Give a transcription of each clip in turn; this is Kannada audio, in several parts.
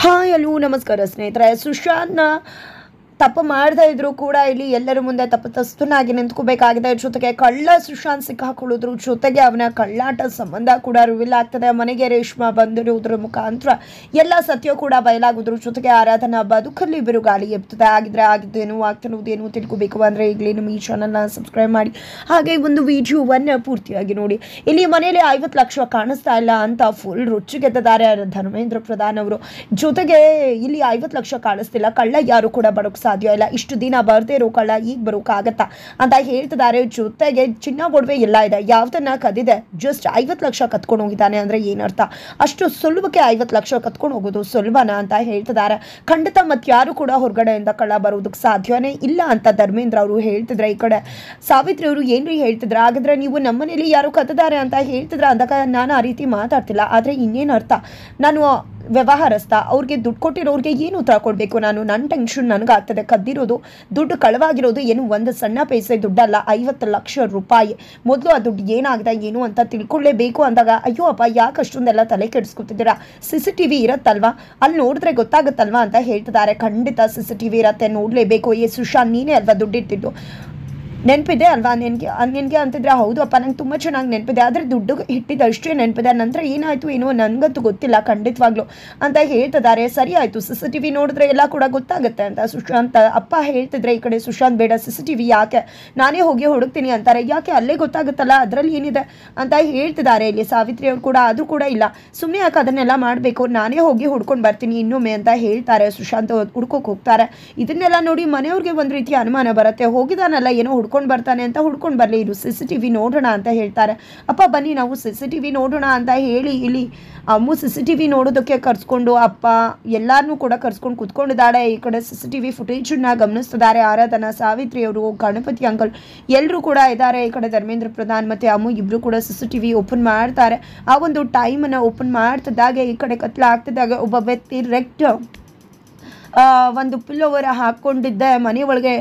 ಹಾಯ್ ಹಲೋ ನಮಸ್ಕಾರ ಸ್ನೇಹಿತರೆ. ಸುಶಾಂತ್ನ ತಪ್ಪು ಮಾಡದೇ ಇದ್ರೂ ಕೂಡ ಇಲ್ಲಿ ಎಲ್ಲರ ಮುಂದೆ ತಪ್ಪಿತಸ್ಥನಾಗಿ ನಿಂತ್ಕೋಬೇಕಾಗಿದೆ. ಜೊತೆಗೆ ಕಳ್ಳ ಸುಶಾಂತ್ ಸಿಕ್ಕಾಕೊಳ್ಳೋದ್ರ ಜೊತೆಗೆ ಅವನ ಕಳ್ಳಾಟ ಸಂಬಂಧ ಕೂಡ ರಿವೀಲ್ ಆಗ್ತದೆ. ಮನೆಗೆ ರೇಷ್ಮಾ ಬಂದಿರುವುದರ ಮುಖಾಂತರ ಎಲ್ಲ ಸತ್ಯ ಕೂಡ ಬಯಲಾಗೋದ್ರ ಜೊತೆಗೆ ಆರಾಧನಾ ಬದುಕಲ್ಲಿ ಬಿರುಗಾಳಿ ಎಬ್ತದೆ. ಆಗಿದ್ದೇನು ಆಗ್ತಿರುವುದೇನು ತಿಳ್ಕೋಬೇಕು ಅಂದರೆ ಈಗಲೇ ನಮ್ಮ ಈ ಚಾನಲ್ನ ಸಬ್ಸ್ಕ್ರೈಬ್ ಮಾಡಿ ಹಾಗೆ ಒಂದು ವಿಡಿಯೋವನ್ನು ಪೂರ್ತಿಯಾಗಿ ನೋಡಿ. ಇಲ್ಲಿ ಮನೆಯಲ್ಲಿ 50 ಲಕ್ಷ ಕಾಣಿಸ್ತಾ ಇಲ್ಲ ಅಂತ ಫುಲ್ ರುಚಿಗೆದ್ದಿದ್ದಾರೆ ಧರ್ಮೇಂದ್ರ ಪ್ರಧಾನ್ ಅವರು. ಜೊತೆಗೆ ಇಲ್ಲಿ 50 ಲಕ್ಷ ಕಾಣಿಸ್ತಿಲ್ಲ, ಕಳ್ಳ ಯಾರು ಕೂಡ ಬರೋಕ್ಕೆ ಸಾಧ್ಯ ಇಲ್ಲ, ಇಷ್ಟು ದಿನ ಬರ್ದೇ ಇರೋ ಕಳ್ಳ ಈಗ ಬರೋಕ್ಕಾಗತ್ತಾ ಅಂತ ಹೇಳ್ತಿದ್ದಾರೆ. ಜೊತೆಗೆ ಚಿನ್ನ ಒಡವೆ ಎಲ್ಲ ಇದೆ, ಯಾವ್ದನ್ನ ಕದಿದೆ, ಜಸ್ಟ್ 50 ಲಕ್ಷ ಕತ್ಕೊಂಡು ಹೋಗಿದ್ದಾನೆ ಅಂದ್ರೆ ಏನರ್ಥ? ಅಷ್ಟು ಸುಲಭಕ್ಕೆ 50 ಲಕ್ಷ ಕತ್ಕೊಂಡು ಹೋಗೋದು ಸುಲಭನ ಅಂತ ಹೇಳ್ತಿದ್ದಾರೆ. ಖಂಡಿತ ಮತ್ತಾರು ಕೂಡ ಹೊರಗಡೆಯಿಂದ ಕಳ್ಳ ಬರೋದಕ್ಕೆ ಸಾಧ್ಯನೇ ಇಲ್ಲ ಅಂತ ಧರ್ಮೇಂದ್ರ ಅವರು ಹೇಳ್ತಿದ್ರೆ. ಈ ಕಡೆ ಸಾವಿತ್ರಿ ಅವರು ಏನ್ರಿ ಹೇಳ್ತಿದ್ರ, ಹಾಗಾದ್ರೆ ನೀವು ನಮ್ಮನೇಲಿ ಯಾರು ಕತ್ತಿದ್ದಾರೆ ಅಂತ ಹೇಳ್ತಿದ್ರ ಅಂದಾಗ ನಾನು ಆ ರೀತಿ ಮಾತಾಡ್ತಿಲ್ಲ, ಆದ್ರೆ ಇನ್ನೇನು ಅರ್ಥ? ನಾನು ವ್ಯವಹಾರಸ್ಥ, ಅವ್ರಿಗೆ ದುಡ್ಡು ಕೊಟ್ಟಿರೋರಿಗೆ ಏನು ಉತ್ತರ ಕೊಡಬೇಕು ನಾನು? ನನ್ನ ಟೆನ್ಷನ್ ನನಗಾಗ್ತದೆ. ಕದ್ದಿರೋದು ದುಡ್ಡು ಕಳವಾಗಿರೋದು ಏನು ಒಂದು ಸಣ್ಣ ಪೈಸೆ ದುಡ್ಡಲ್ಲ, 50 ಲಕ್ಷ ರೂಪಾಯಿ. ಮೊದಲು ಆ ದುಡ್ಡು ಏನಾಗಿದೆ ಏನು ಅಂತ ತಿಳ್ಕೊಳ್ಳೇಬೇಕು ಅಂದಾಗ ಅಯ್ಯೋ ಅಪ್ಪ ಯಾಕೆ ಅಷ್ಟೊಂದೆಲ್ಲ ತಲೆ ಕೆಡಿಸ್ಕೊತಿದ್ದೀರಾ, CCTV ಇರತ್ತಲ್ವಾ, ಅಲ್ಲಿ ನೋಡಿದ್ರೆ ಗೊತ್ತಾಗುತ್ತಲ್ವಾ ಅಂತ ಹೇಳ್ತಿದ್ದಾರೆ. ಖಂಡಿತ CCTV ಇರತ್ತೆ, ನೋಡಲೇಬೇಕು. ಸುಶಾಂತ್ ನೀನೇ ಅಲ್ವಾ ದುಡ್ಡಿಟ್ಟಿದ್ದು, ನೆನಪಿದೆ ಅಲ್ವಾ ನಿನಗೆ ಅಂತಿದ್ರೆ ಹೌದು ಅಪ್ಪ ನಂಗೆ ತುಂಬ ಚೆನ್ನಾಗಿ ನೆನಪಿದೆ, ಆದರೆ ದುಡ್ಡು ಇಟ್ಟಿದ್ದಷ್ಟೇ ನೆನಪಿದೆ, ನಂತರ ಏನಾಯಿತು ಏನೋ ನನಗಂತೂ ಗೊತ್ತಿಲ್ಲ ಖಂಡಿತವಾಗ್ಲು ಅಂತ ಹೇಳ್ತಿದ್ದಾರೆ. ಸರಿ ಆಯಿತು, CCTV ನೋಡಿದ್ರೆ ಎಲ್ಲ ಕೂಡ ಗೊತ್ತಾಗುತ್ತೆ ಅಂತ ಸುಶಾಂತ್ ಅಪ್ಪ ಹೇಳ್ತಿದ್ರೆ. ಈ ಕಡೆ ಸುಶಾಂತ್ ಬೇಡ CCTV ಯಾಕೆ, ನಾನೇ ಹೋಗಿ ಹುಡುಕ್ತೀನಿ ಅಂತಾರೆ. ಯಾಕೆ, ಅಲ್ಲೇ ಗೊತ್ತಾಗುತ್ತಲ್ಲ ಅದರಲ್ಲಿ ಏನಿದೆ ಅಂತ ಹೇಳ್ತಿದ್ದಾರೆ. ಇಲ್ಲಿ ಸಾವಿತ್ರಿ ಅವ್ರು ಕೂಡ ಅದು ಕೂಡ ಇಲ್ಲ, ಸುಮ್ಮನೆ ಯಾಕೆ ಅದನ್ನೆಲ್ಲ ಮಾಡಬೇಕು, ನಾನೇ ಹೋಗಿ ಹುಡ್ಕೊಂಡು ಬರ್ತೀನಿ ಇನ್ನೊಮ್ಮೆ ಅಂತ ಹೇಳ್ತಾರೆ. ಸುಶಾಂತ್ ಹುಡ್ಕೋಕೆ ಹೋಗ್ತಾರೆ. ಇದನ್ನೆಲ್ಲ ನೋಡಿ ಮನೆಯವ್ರಿಗೆ ಒಂದು ರೀತಿ ಅನುಮಾನ ಬರುತ್ತೆ, ಹೋಗಿದಾನಲ್ಲ ಏನೋ ಹುಡ್ಕೊಂಡು ಬರ್ತಾನೆ ಅಂತ, ಹುಡ್ಕೊಂಡು ಬರಲಿ ಇದು CCTV ನೋಡೋಣ ಅಂತ ಹೇಳ್ತಾರೆ. ಅಪ್ಪ ಬನ್ನಿ ನಾವು CCTV ನೋಡೋಣ ಅಂತ ಹೇಳಿ ಇಲ್ಲಿ ಅಮ್ಮು CCTV ನೋಡೋದಕ್ಕೆ ಕರ್ಸ್ಕೊಂಡು ಅಪ್ಪ ಎಲ್ಲಾರನ್ನೂ ಕೂಡ ಕರ್ಸ್ಕೊಂಡು ಕುತ್ಕೊಂಡಿದ್ದಾಳೆ. ಈ ಕಡೆ CCTV ಫುಟೇಜನ್ನ ಗಮನಿಸ್ತಿದ್ದಾರೆ ಆರಾಧನಾ, ಸಾವಿತ್ರಿ ಅವರು, ಗಣಪತಿ ಅಂಕಲ್ ಎಲ್ಲರೂ ಕೂಡ ಇದ್ದಾರೆ. ಈ ಕಡೆ ಧರ್ಮೇಂದ್ರ ಪ್ರಧಾನ್ ಮತ್ತು ಅಮ್ಮು ಇಬ್ಬರು ಕೂಡ CCTV ಓಪನ್ ಮಾಡ್ತಾರೆ. ಆ ಒಂದು ಟೈಮನ್ನು ಓಪನ್ ಮಾಡ್ತಿದ್ದಾಗೆ ಈ ಕಡೆ ಕತ್ಲ ಆಗ್ತಿದ್ದಾಗ ಒಬ್ಬ ವ್ಯಕ್ತಿ ರೆಕ್ಟ್ ಒಂದು ಪಿಲ್ಲೋವರ ಹಾಕ್ಕೊಂಡಿದ್ದೆ ಮನೆ ಒಳಗೆ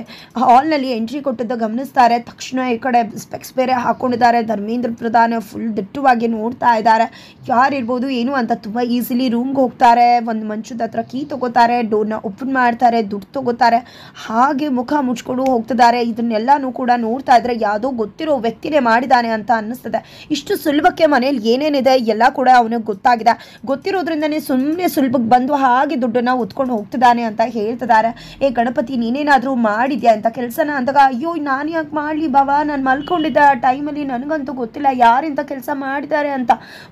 ಹಾಲ್ನಲ್ಲಿ ಎಂಟ್ರಿ ಕೊಟ್ಟಿದ್ದ ಗಮನಿಸ್ತಾರೆ. ತಕ್ಷಣ ಈ ಕಡೆ ಸ್ಪೆಕ್ಸ್ ಬೇರೆ ಹಾಕ್ಕೊಂಡಿದ್ದಾರೆ. ಧರ್ಮೇಂದ್ರ ಪ್ರಧಾನ್ ಫುಲ್ ದಿಟ್ಟವಾಗಿ ನೋಡ್ತಾ ಇದ್ದಾರೆ, ಯಾರಿರ್ಬೋದು ಏನು ಅಂತ. ತುಂಬ ಈಸಿಲಿ ರೂಮ್ಗೆ ಹೋಗ್ತಾರೆ, ಒಂದು ಮಂಚದ ಹತ್ರ ಕೀ ತೊಗೋತಾರೆ, ಡೋರ್ನ ಓಪನ್ ಮಾಡ್ತಾರೆ, ದುಡ್ಡು ತೊಗೋತಾರೆ, ಹಾಗೆ ಮುಖ ಮುಚ್ಕೊಂಡು ಹೋಗ್ತಿದ್ದಾರೆ. ಇದನ್ನೆಲ್ಲನೂ ಕೂಡ ನೋಡ್ತಾ ಇದ್ರೆ ಯಾವುದೋ ಗೊತ್ತಿರೋ ವ್ಯಕ್ತಿನೇ ಮಾಡಿದ್ದಾನೆ ಅಂತ ಅನ್ನಿಸ್ತದೆ. ಇಷ್ಟು ಸುಲಭಕ್ಕೆ ಮನೇಲಿ ಏನೇನಿದೆ ಎಲ್ಲ ಕೂಡ ಅವನಿಗೆ ಗೊತ್ತಾಗಿದೆ, ಗೊತ್ತಿರೋದ್ರಿಂದನೇ ಸುಮ್ಮನೆ ಸುಲಭಕ್ಕೆ ಬಂದು ಹಾಗೆ ದುಡ್ಡನ್ನು ಉತ್ಕೊಂಡು ಹೋಗ್ತಿದ್ದಾನೆ ಅಂತ ಹೇಳ್ತಿದ್ದಾರೆ. ಗಣಪತಿ ನೀನೇನಾದರೂ ಮಾಡಿದ್ಯಾ ಅಂತ ಕೆಲಸನ ಅಂದಾಗ ಅಯ್ಯೋ ನಾನು ಯಾಕೆ ಮಾಡಲಿ ಬಾವಾ, ನಾನು ಮಲ್ಕೊಂಡಿದ್ದ ಆ ಟೈಮಲ್ಲಿ ನನಗಂತೂ ಗೊತ್ತಿಲ್ಲ ಯಾರಿಂತ ಕೆಲಸ ಮಾಡಿದ್ದಾರೆ ಅಂತ,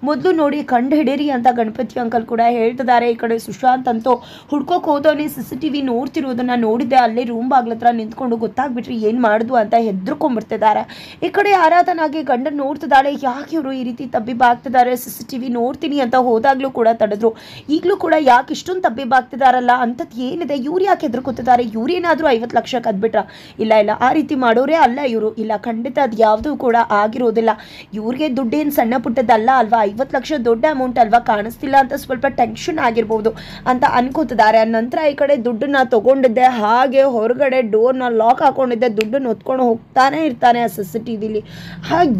ಮೊದಲು ನೋಡಿ ಕಂಡು ಹಿಡೀರಿ ಅಂತ ಗಣಪತಿ ಅಂಕಲ್ ಕೂಡ ಹೇಳ್ತಿದ್ದಾರೆ. ಈ ಕಡೆ ಸುಶಾಂತ್ ಅಂತೂ ಹುಡ್ಕೋಕೆ ಹೋದವನೇ CCTV ನೋಡ್ತಿರೋದನ್ನ ನೋಡಿದ್ದೆ, ಅಲ್ಲೇ ರೂಮ್ ಬಾಗ್ಲ ಹತ್ರ ನಿಂತ್ಕೊಂಡು ಗೊತ್ತಾಗ್ಬಿಟ್ರಿ ಏನು ಮಾಡುದು ಅಂತ ಹೆದರ್ಕೊಂಡ್ಬಿಡ್ತಿದ್ದಾರೆ. ಈ ಕಡೆ ಆರಾಧನಾಗಿ ಗಂಡನ ನೋಡ್ತಿದ್ದಾಳೆ, ಯಾಕೆ ಇವರು ಈ ರೀತಿ ತಬ್ಬಿಬ್ಬಾಗ್ತಿದ್ದಾರೆ, CCTV ನೋಡ್ತೀನಿ ಅಂತ ಹೋದಾಗ್ಲೂ ಕೂಡ ತಡೆದ್ರು, ಈಗಲೂ ಕೂಡ ಯಾಕೆ ಇಷ್ಟೊಂದು ತಬ್ಬಿಬ್ಬಾಗ್ತಿದಾರಲ್ಲ ಅಂಥದ್ದು ಏನಿದೆ, ಇವ್ರು ಯಾಕೆ ಹೆದರ್ಕೊತಿದ್ದಾರೆ, ಇವ್ರೇನಾದರೂ 50 ಲಕ್ಷ ಕದ್ಬಿಟ್ರ? ಇಲ್ಲ ಆ ರೀತಿ ಮಾಡೋರೇ ಅಲ್ಲ ಇವರು, ಇಲ್ಲ ಖಂಡಿತ ಅದು ಯಾವುದೂ ಕೂಡ ಆಗಿರೋದಿಲ್ಲ. ಇವ್ರಿಗೆ ದುಡ್ಡೇನು ಸಣ್ಣ ಪುಟ್ಟದಲ್ಲ ಅಲ್ವಾ, 50 ಲಕ್ಷ ದೊಡ್ಡ ಅಮೌಂಟ್ ಅಲ್ವಾ, ಕಾಣಿಸ್ತಿಲ್ಲ ಅಂತ ಸ್ವಲ್ಪ ಟೆನ್ಷನ್ ಆಗಿರ್ಬೋದು ಅಂತ ಅನ್ಕೋತಿದ್ದಾರೆ. ನಂತರ ಈ ಕಡೆ ದುಡ್ಡನ್ನ ತಗೊಂಡಿದ್ದೆ, ಹಾಗೆ ಹೊರಗಡೆ ಡೋರ್ನ ಲಾಕ್ ಹಾಕೊಂಡಿದ್ದೆ, ದುಡ್ಡನ್ನು ಹೊತ್ಕೊಂಡು ಹೋಗ್ತಾನೆ ಇರ್ತಾನೆ ಆ CCTVಲಿ.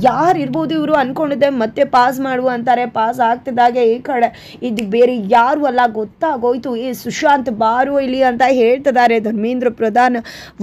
ಯಾರು ಇರ್ಬೋದು ಇವರು ಅನ್ಕೊಂಡಿದ್ದೆ. ಮತ್ತೆ ಪಾಸ್ ಮಾಡುವ ಅಂತಾರೆ, ಪಾಸ್ ಆಗ್ತಿದ್ದಾಗೆ ಈ ಕಡೆ ಇದು ಬೇರೆ ಯಾರು ಅಲ್ಲ ಗೊತ್ತಾಗೋಯ್ತು, ಸುಶಾಂತ್ ಬಾರು ಇಲ್ಲಿ ಅಂತ ಹೇಳ್ತಿದ್ದಾರೆ. ಧರ್ಮೇಂದ್ರ ಪ್ರಧಾನ್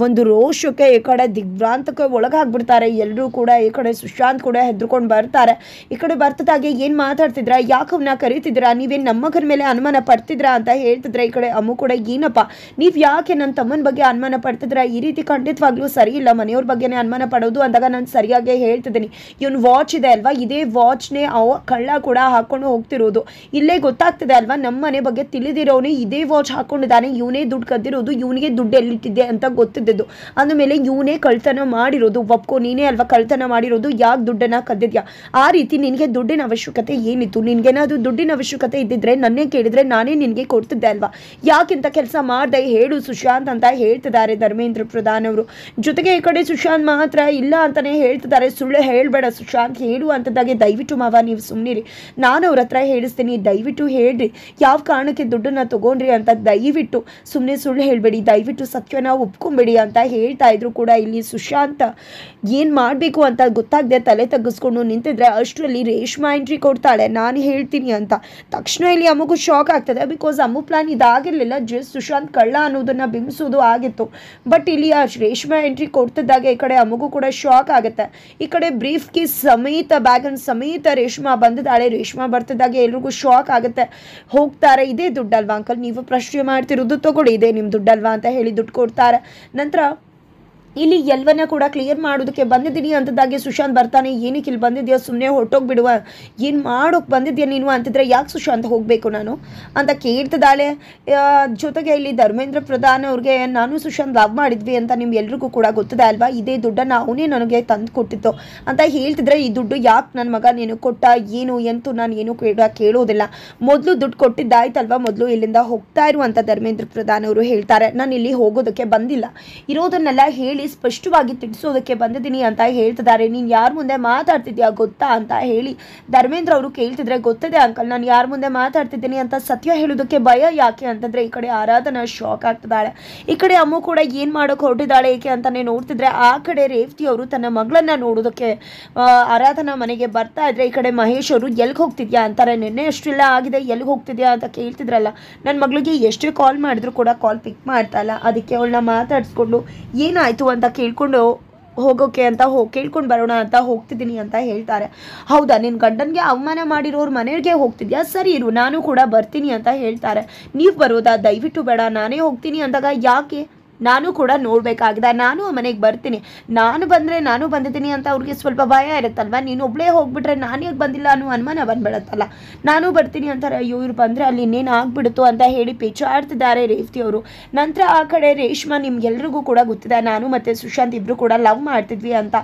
ಒಂದು ರೋಷಕ್ಕೆ ಈ ಕಡೆ ದಿಗ್ಭ್ರಾಂತಕ್ಕೆ ಒಳಗಾಗ್ಬಿಡ್ತಾರೆ ಎಲ್ಲರೂ ಕೂಡ. ಈ ಕಡೆ ಸುಶಾಂತ್ ಕೂಡ ಹೆದರ್ಕೊಂಡು ಬರ್ತಾರೆ. ಈ ಕಡೆ ಬರ್ತಿದ್ದಾಗೆ ಏನು ಮಾತಾಡ್ತಿದ್ರ, ಯಾಕವನ್ನ ಕರೀತಿದ್ದೀರಾ, ನೀವೇನು ನಮ್ಮ ಮಗನ ಮೇಲೆ ಅನುಮಾನ ಪಡ್ತಿದ್ರಾ ಅಂತ ಹೇಳ್ತಿದ್ರೆ. ಈ ಕಡೆ ಅಮ್ಮು ಕೂಡ ಏನಪ್ಪ ನೀವು ಯಾಕೆ ನನ್ನ ತಮ್ಮನ ಬಗ್ಗೆ ಅನುಮಾನ ಪಡ್ತಿದ್ರ, ಈ ರೀತಿ ಖಂಡಿತವಾಗ್ಲೂ ಸರಿ ಇಲ್ಲ, ಮನೆಯವ್ರ ಬಗ್ಗೆನೇ ಅನುಮಾನ ಪಡೋದು ಅಂದಾಗ ನಾನು ಸರಿಯಾಗಿ ಹೇಳ್ತಿದ್ದೀನಿ. ಇವನು ವಾಚ್ ಇದೆ ಅಲ್ವಾ, ಇದೇ ವಾಚ್ನೇ ಕಳ್ಳ ಕೂಡ ಹಾಕೊಂಡು ಹೋಗ್ತಿರೋದು, ಇಲ್ಲೇ ಗೊತ್ತಾಗ್ತಿದೆ ಅಲ್ವಾ, ನಮ್ಮ ಮನೆ ಬಗ್ಗೆ ತಿಳಿದಿರೋನೇ ಇದೇ ವಾಚ್ ಹಾಕೊಂಡಿದ್ದಾನೆ, ಇವನೇ ದುಡ್ಡು ಕದ್ದಿರೋದು, ಇವನಿಗೆ ದುಡ್ಡು ಎಲ್ಲಿಟ್ಟಿದ್ದೆ ಅಂತ ಗೊತ್ತಿದ್ದು, ಅಂದಮೇಲೆ ಇವನೇ ಕಳ್ತನ ಮಾಡಿರೋದು, ಒಪ್ಕೋ ನೀನೇ ಅಲ್ವಾ ಕಳ್ತನ ಮಾಡಿರೋದು, ಯಾಕೆ ದುಡ್ಡನ್ನ ಕದ್ದಿದ್ಯಾ, ಆ ರೀತಿ ನಿನಗೆ ದುಡ್ಡಿನ ಅವಶ್ಯಕತೆ ಏನಿತ್ತು, ನಿನಗೇನಾದ್ರು ದುಡ್ಡಿನ ಅವಶ್ಯಕತೆ ಇದ್ದಿದ್ರೆ ನನ್ನೇ ಕೇಳಿದ್ರೆ ನಾನೇ ನಿನಗೆ ಕೊಡ್ತಿದ್ದೆ ಅಲ್ವಾ, ಯಾಕಿಂತ ಕೆಲಸ ಮಾಡ್ದೆ ಹೇಳು ಸುಶಾಂತ್ ಅಂತ ಹೇಳ್ತಿದ್ದಾರೆ ಧರ್ಮೇಂದ್ರ ಪ್ರಧಾನ್ ಅವರು. ಜೊತೆಗೆ ಈ ಕಡೆ ಸುಶಾಂತ್ ಮಾತ್ರ ಇಲ್ಲ ಅಂತಾನೆ ಹೇಳ್ತಿದ್ದಾರೆ. ಸುಳ್ಳು ಹೇಳಬೇಡ ಸುಶಾಂತ್, ಹೇಳು ಅಂತದಾಗೆ ದಯವಿಟ್ಟು ಮಾವ ನೀವು ಸುಮ್ಮನಿರಿ, ನಾನು ಅವ್ರ ಹತ್ರ ಹೇಳಿಸ್ತೀನಿ, ದಯವಿಟ್ಟು ಹೇಳ್ರಿ ಯಾವ ಕಾರಣಕ್ಕೆ ದುಡ್ಡನ್ನ ತಗೊಂಡ್ರಿ ಅಂತ ದಯವಿಟ್ಟು ಸುಮ್ಮನೆ ಸುಳ್ಳು ಹೇಳಬೇಡಿ, ದಯವಿಟ್ಟು ಸತ್ಯನ ಒಪ್ಕೊಂಬೇಡಿ ಅಂತ ಹೇಳ್ತಾ ಇದ್ರು ಕೂಡ ಇಲ್ಲಿ ಸುಶಾಂತ್ ಏನು ಮಾಡಬೇಕು ಅಂತ ಗೊತ್ತಾಗದೆ ತಲೆ ತಗ್ಗಿಸ್ಕೊಂಡು ನಿಂತಿದ್ರೆ ಅಷ್ಟರಲ್ಲಿ ರೇಷ್ಮಾ ಎಂಟ್ರಿ ಕೊಡ್ತಾಳೆ, ನಾನು ಹೇಳ್ತೀನಿ ಅಂತ. ತಕ್ಷಣ ಇಲ್ಲಿ ಅಮ್ಮಗೂ ಶಾಕ್ ಆಗ್ತದೆ, ಬಿಕಾಸ್ ಅಮ್ಮು ಪ್ಲಾನ್ ಇದಾಗಿರಲಿಲ್ಲ, ಜಸ್ಟ್ ಸುಶಾಂತ್ ಕಳ್ಳ ಅನ್ನೋದನ್ನು ಬಿಂಬಿಸೋದು ಆಗಿತ್ತು. ಬಟ್ ಇಲ್ಲಿ ಆ ರೇಷ್ಮಾ ಎಂಟ್ರಿ ಕೊಡ್ತಿದ್ದಾಗ ಈ ಕಡೆ ಅಮ್ಮಗೂ ಕೂಡ ಶಾಕ್ ಆಗುತ್ತೆ. ಈ ಕಡೆ ಬ್ರೀಫ್ ಕೀಸ್ ಸಮೇತ ಬ್ಯಾಗನ್ ಸಮೇತ ರೇಷ್ಮಾ ಬಂದಿದ್ದಾಳೆ. ರೇಷ್ಮಾ ಬರ್ತಿದ್ದಾಗ ಎಲ್ರಿಗೂ ಶಾಕ್ ಆಗುತ್ತೆ. ಹೋಗ್ತಾರೆ, ಇದೇ ದುಡ್ಡಲ್ವಾ ಅಂಕಲ್ ನೀವು ಪ್ರಶ್ನೆ ಮಾಡ್ತಿರೋದು, ತಗೊಳ್ಳಿ ಇದೇ ನಿಮ್ಮ ದುಡ್ಡಲ್ವಾ ಅಂತ ಹೇಳಿ ದುಡ್ಡು ಕೊಡ್ತಾರೆ. ನಂತರ ಇಲ್ಲಿ ಎಲ್ಲವನ್ನ ಕೂಡ ಕ್ಲಿಯರ್ ಮಾಡೋದಕ್ಕೆ ಬಂದಿದ್ದೀನಿ ಅಂತದಾಗೆ ಸುಶಾಂತ್ ಬರ್ತಾನೆ. ಏನಕ್ಕೆ ಇಲ್ಲಿ ಬಂದಿದ್ಯಾ, ಸುಮ್ಮನೆ ಹೊರಟೋಗ್ಬಿಡುವ, ಏನು ಮಾಡೋಕ್ಕೆ ಬಂದಿದ್ಯಾ ನೀನು ಅಂತಿದ್ರೆ, ಯಾಕೆ ಸುಶಾಂತ್ ಹೋಗಬೇಕು ನಾನು ಅಂತ ಕೇಳ್ತಿದ್ದಾಳೆ. ಜೊತೆಗೆ ಇಲ್ಲಿ ಧರ್ಮೇಂದ್ರ ಪ್ರಧಾನ್ ಅವ್ರಿಗೆ ನಾನು ಸುಶಾಂತ್ ಲವ್ ಮಾಡಿದ್ವಿ ಅಂತ ನಿಮ್ಗೆಲ್ರಿಗೂ ಕೂಡ ಗೊತ್ತಿದೆ ಅಲ್ವಾ, ಇದೇ ದುಡ್ಡನ್ನು ಅವನೇ ನನಗೆ ತಂದು ಕೊಟ್ಟಿತ್ತು ಅಂತ ಹೇಳ್ತಿದ್ರೆ, ಈ ದುಡ್ಡು ಯಾಕೆ ನನ್ನ ಮಗ ನೀನು ಕೊಟ್ಟ, ಏನು ಎಂತೂ ನಾನು ಏನು ಕೇಳೋದಿಲ್ಲ, ಮೊದಲು ದುಡ್ಡು ಕೊಟ್ಟಿದ್ದಾಯ್ತಲ್ವ, ಮೊದಲು ಇಲ್ಲಿಂದ ಹೋಗ್ತಾ ಇರುವಂಥ ಧರ್ಮೇಂದ್ರ ಪ್ರಧಾನ್ ಅವರು ಹೇಳ್ತಾರೆ. ನಾನು ಇಲ್ಲಿ ಹೋಗೋದಕ್ಕೆ ಬಂದಿಲ್ಲ, ಇರೋದನ್ನೆಲ್ಲ ಹೇಳಿ ಸ್ಪಷ್ಟವಾಗಿ ತಿಳಿಸೋದಕ್ಕೆ ಬಂದಿದ್ದೀನಿ ಅಂತ ಹೇಳ್ತಿದ್ದಾರೆ. ನೀನು ಯಾರ ಮುಂದೆ ಮಾತಾಡ್ತಿದ್ಯಾ ಗೊತ್ತಾ ಅಂತ ಹೇಳಿ ಧರ್ಮೇಂದ್ರ ಅವರು ಕೇಳ್ತಿದ್ರೆ, ಗೊತ್ತಿದೆ ಅಂಕಲ್ ನಾನು ಯಾರ ಮುಂದೆ ಮಾತಾಡ್ತಿದ್ದೀನಿ ಅಂತ ಸತ್ಯ ಹೇಳೋದಕ್ಕೆ ಭಯ ಯಾಕೆ ಅಂತಂದ್ರೆ, ಈ ಕಡೆ ಆರಾಧನಾ ಶಾಕ್ ಆಗ್ತಿದ್ದಾಳೆ. ಈ ಕಡೆ ಅಮ್ಮು ಕೂಡ ಏನು ಮಾಡೋಕೆ ಹೊರಟಿದ್ದಾಳೆ ಏಕೆ ಅಂತಾನೆ ನೋಡ್ತಿದ್ರೆ, ಆ ಕಡೆ ರೇವತಿ ಅವರು ತನ್ನ ಮಗಳನ್ನ ನೋಡೋದಕ್ಕೆ ಆರಾಧನಾ ಮನೆಗೆ ಬರ್ತಾ ಇದ್ರೆ, ಈ ಕಡೆ ಮಹೇಶ್ ಅವರು ಎಲ್ಲಿಗೆ ಹೋಗ್ತಿದ್ಯಾ ಅಂತಾರೆ. ನಿನ್ನೆ ಅಷ್ಟೆಲ್ಲ ಆಗಿದೆ, ಎಲ್ಲಿಗೆ ಹೋಗ್ತಿದ್ಯಾ ಅಂತ ಕೇಳ್ತಿದ್ರಲ್ಲ, ನನ್ನ ಮಗಳಿಗೆ ಎಷ್ಟೇ ಕಾಲ್ ಮಾಡಿದ್ರು ಕೂಡ ಕಾಲ್ ಪಿಕ್ ಮಾಡ್ತಾ ಇಲ್ಲ, ಅದಕ್ಕೆ ಅವಳನ್ನ ಮಾತಾಡಿಸ್ಕೊಂಡು ಏನಾಯ್ತು ಅಂತ ಕೇಳ್ಕೊಂಡು ಹೋಗೋಕೆ ಅಂತ ಕೇಳ್ಕೊಂಡು ಬರೋಣ ಅಂತ ಹೋಗ್ತಿದ್ದೀನಿ ಅಂತ ಹೇಳ್ತಾರೆ. ಹೌದಾ, ನಿನ್ನ ಗಂಡನಿಗೆ ಅವಮಾನ ಮಾಡಿರೋರು ಮನೆಗೆ ಹೋಗ್ತಿದ್ಯಾ, ಸರಿ ಇರು ನಾನು ಕೂಡ ಬರ್ತೀನಿ ಅಂತ ಹೇಳ್ತಾರೆ. ನೀವು ಬರೋದಾ, ದಯವಿಟ್ಟು ಬೇಡ ನಾನೇ ಹೋಗ್ತೀನಿ ಅಂದಾಗ, ಯಾಕೆ ನಾನು ಕೂಡ ನೋಡಬೇಕಾಗಿದೆ, ನಾನು ಆ ಮನೆಗೆ ಬರ್ತೀನಿ, ನಾನು ಬಂದರೆ ನಾನು ಬಂದಿದ್ದೀನಿ ಅಂತ ಅವ್ರಿಗೆ ಸ್ವಲ್ಪ ಭಯ ಇರುತ್ತಲ್ವ, ನೀನು ಒಬ್ಬಳೇ ಹೋಗ್ಬಿಟ್ರೆ ನಾನು ಯಾಕೆ ಬಂದಿಲ್ಲ ಅನ್ನೋ ಅನುಮಾನ ಬಂದ್ಬಿಡುತ್ತಲ್ಲ, ನಾನು ಬರ್ತೀನಿ ಅಂತಾರೆ. ಅಯ್ಯೋ ಇವ್ರು ಬಂದರೆ ಅಲ್ಲಿ ಇನ್ನೇನು ಆಗ್ಬಿಡುತ್ತೋ ಅಂತ ಹೇಳಿ ಪೇಚಾಡ್ತಿದ್ದಾರೆ ರೇವತಿ ಅವರು. ನಂತರ ಆ ಕಡೆ ರೇಷ್ಮಾ ನಿಮ್ಗೆಲ್ರಿಗೂ ಕೂಡ ಗೊತ್ತಿದೆ, ನಾನು ಮತ್ತು ಸುಶಾಂತ್ ಇಬ್ಬರು ಕೂಡ ಲವ್ ಮಾಡ್ತಿದ್ವಿ ಅಂತ.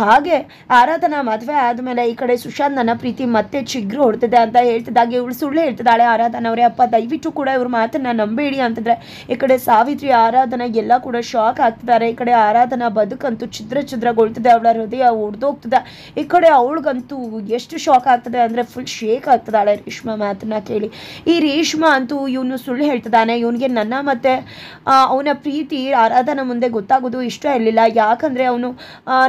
ಹಾಗೆ ಆರಾಧನಾ ಮದುವೆ ಆದಮೇಲೆ ಈ ಕಡೆ ಸುಶಾಂತ್ ನನ್ನ ಪ್ರೀತಿ ಮತ್ತೆ ಚಿಗ್ರು ಹೊಡ್ತಿದೆ ಅಂತ ಹೇಳ್ತಿದ್ದಾಗೆ ಇವಳು ಸುಳ್ಳು ಹೇಳ್ತಿದ್ದಾಳೆ. ಆರಾಧನಾ ಅವರೇ, ಅಪ್ಪ ದಯವಿಟ್ಟು ಕೂಡ ಇವ್ರ ಮಾತನ್ನ ನಂಬೇಡಿ ಅಂತಂದರೆ, ಈ ಕಡೆ ಸಾವಿತ್ರಿ ಆರಾಧನಾ ಎಲ್ಲ ಕೂಡ ಶಾಕ್ ಆಗ್ತಿದ್ದಾರೆ. ಈ ಕಡೆ ಆರಾಧನಾ ಬದುಕಂತೂ ಛಿದ್ರಗೊಳ್ತಿದೆ, ಅವಳ ಹೃದಯ ಒಡೆದೋಗ್ತಿದೆ. ಈ ಕಡೆ ಅವಳಿಗಂತೂ ಎಷ್ಟು ಶಾಕ್ ಆಗ್ತದೆ ಅಂದರೆ ಫುಲ್ ಶೇಕ್ ಆಗ್ತಿದ್ದಾಳೆ ರೇಷ್ಮಾ ಮಾತನ್ನ ಕೇಳಿ. ಈ ರೇಷ್ಮಾ ಅಂತೂ ಇವನು ಸುಳ್ಳು ಹೇಳ್ತಿದ್ದಾನೆ, ಇವನಿಗೆ ನನ್ನ ಮತ್ತೆ ಅವನ ಪ್ರೀತಿ ಆರಾಧನಾ ಮುಂದೆ ಗೊತ್ತಾಗೋದು ಇಷ್ಟ ಇರಲಿಲ್ಲ, ಯಾಕಂದರೆ ಅವನು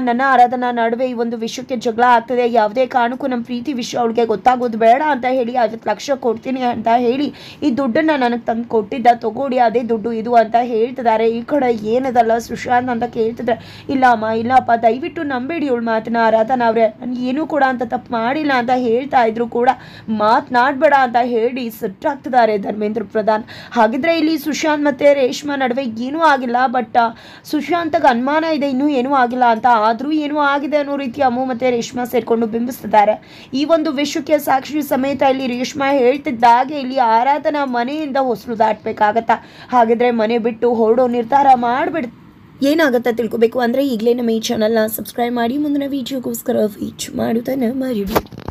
ನನ್ನ ಆರಾಧನಾ ನಡುವೆ ಈ ಒಂದು ವಿಷಯಕ್ಕೆ ಜಗಳ ಆಗ್ತದೆ, ಯಾವುದೇ ಕಾರಣಕ್ಕೂ ನಮ್ಮ ಪ್ರೀತಿ ವಿಷಯ ಅವಳಿಗೆ ಗೊತ್ತಾಗೋದು ಬೇಡ ಅಂತ ಹೇಳಿ 50 ಲಕ್ಷ ಕೊಡ್ತೀನಿ ಅಂತ ಹೇಳಿ ಈ ದುಡ್ಡನ್ನು ನನಗೆ ತಂದು ಕೊಟ್ಟಿದ್ದ, ತಗೊಡಿ ಅದೇ ದುಡ್ಡು ಇದು ಅಂತ ಹೇಳ್ತಿದ್ದಾರೆ. ಈ ಕಡೆ ಏನದಲ್ಲ ಸುಶಾಂತ್ ಅಂತ ಕೇಳ್ತಿದ್ರೆ, ಇಲ್ಲ ಅಮ್ಮ ಇಲ್ಲಪ್ಪ ದಯವಿಟ್ಟು ನಂಬೇಡಿ ಇವಳು ಮಾತನ್ನ, ಆರಾಧನಾ ಅವರೇ ನನಗೆ ಏನೂ ಕೂಡ ಅಂತ ತಪ್ಪು ಮಾಡಿಲ್ಲ ಅಂತ ಹೇಳ್ತಾ ಇದ್ರು ಕೂಡ ಮಾತನಾಡಬೇಡ ಅಂತ ಹೇಳಿ ಸಿಟ್ಟಾಗ್ತಿದ್ದಾರೆ ಧರ್ಮೇಂದ್ರ ಪ್ರಧಾನ್. ಹಾಗಿದ್ರೆ ಇಲ್ಲಿ ಸುಶಾಂತ್ ಮತ್ತು ರೇಷ್ಮಾ ನಡುವೆ ಏನೂ ಆಗಿಲ್ಲ, ಬಟ್ ಸುಶಾಂತ್ಗೆ ಅನುಮಾನ ಇದೆ ಇನ್ನೂ ಏನೂ ಆಗಿಲ್ಲ ಅಂತ, ಆದರೂ ಏನೂ ಆಗಿದೆ ಅನ್ನೋ ರೀತಿ ಅಮ್ಮು ಮತ್ತು ರೇಷ್ಮಾ ಸೇರಿಕೊಂಡು ಬಿಂಬಿಸ್ತಿದ್ದಾರೆ. ಈ ಒಂದು ವಿಷಯಕ್ಕೆ ಸಾಕ್ಷಿ ಸಮೇತ ಇಲ್ಲಿ ರೇಷ್ಮಾ ಹೇಳ್ತಿದ್ದಾಗೆ ಇಲ್ಲಿ ಆರಾಧನಾ ಮನೆಯಿಂದ ಹೊಸಲು ದಾಟಬೇಕಾಗತ್ತಾ, ಹಾಗಿದ್ರೆ ಮನೆ ಬಿಟ್ಟು ಹೊರಡೋ ನಿರ್ಧಾರ ಮಾಡಿಬಿಡ್. ಏನಾಗುತ್ತೆ ತಿಳ್ಕೊಬೇಕು ಅಂದರೆ ಈಗಲೇ ನಮ್ಮ ಈ ಚಾನಲ್ನ ಸಬ್ಸ್ಕ್ರೈಬ್ ಮಾಡಿ, ಮುಂದಿನ ವಿಡಿಯೋಗೋಸ್ಕರ ವೇಟ್ ಮಾಡೋದನ್ನು ಮರಿಬೇಡಿ.